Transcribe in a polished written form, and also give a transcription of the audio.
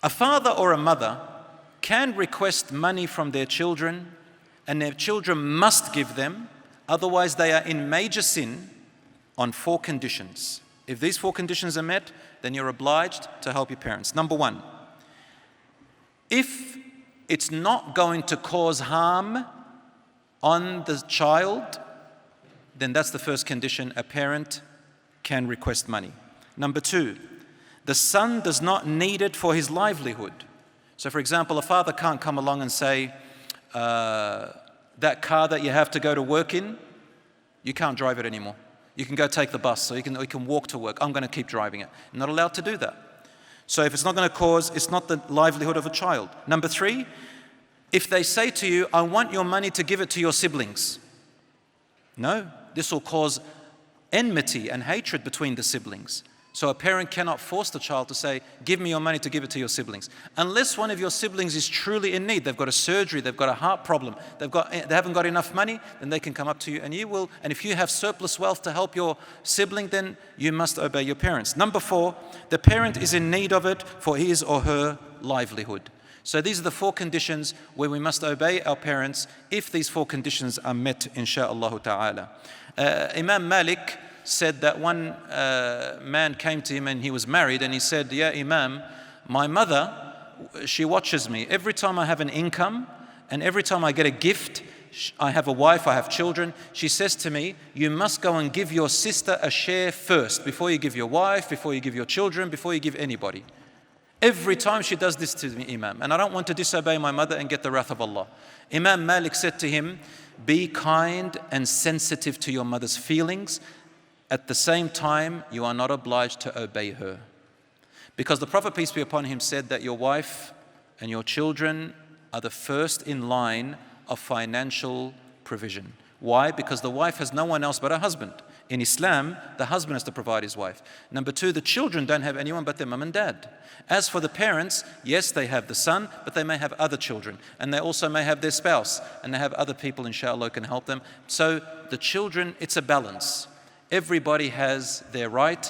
A father or a mother can request money from their children, and their children must give them, otherwise they are in major sin, on 4 conditions. If these 4 conditions are met, then you're obliged to help your parents. Number 1, if it's not going to cause harm on the child, then that's the first condition. A parent can request money. Number 2, the son does not need it for his livelihood. So for example, a father can't come along and say, that car that you have to go to work in, you can't drive it anymore. You can go take the bus, or you can walk to work. I'm going to keep driving it. You're not allowed to do that. So if it's not going to cause, it's not the livelihood of a child. Number 3, if they say to you, I want your money to give it to your siblings. No, this will cause enmity and hatred between the siblings. So a parent cannot force the child to say, give me your money to give it to your siblings. Unless one of your siblings is truly in need, they've got a surgery, they've got a heart problem, they haven't got enough money, then they can come up to you and you will. And if you have surplus wealth to help your sibling, then you must obey your parents. Number 4, the parent is in need of it for his or her livelihood. So these are the 4 conditions where we must obey our parents if these 4 conditions are met, insha'Allah ta'ala. Imam Malik said that one man came to him and he was married, and he said, "Yeah, Imam, my mother, she watches me. Every time I have an income and every time I get a gift, I have a wife, I have children, she says to me, you must go and give your sister a share first, before you give your wife, before you give your children, before you give anybody." Every time she does this to me, Imam, and I don't want to disobey my mother and get the wrath of Allah. Imam Malik said to him, be kind and sensitive to your mother's feelings. At the same time, you are not obliged to obey her. Because the Prophet, peace be upon him, said that your wife and your children are the first in line of financial provision. Why? Because the wife has no one else but her husband. In Islam, the husband has to provide his wife. Number 2, the children don't have anyone but their mum and dad. As for the parents, yes, they have the son, but they may have other children. And they also may have their spouse. And they have other people, inshallah, who can help them. So the children, it's a balance. Everybody has their right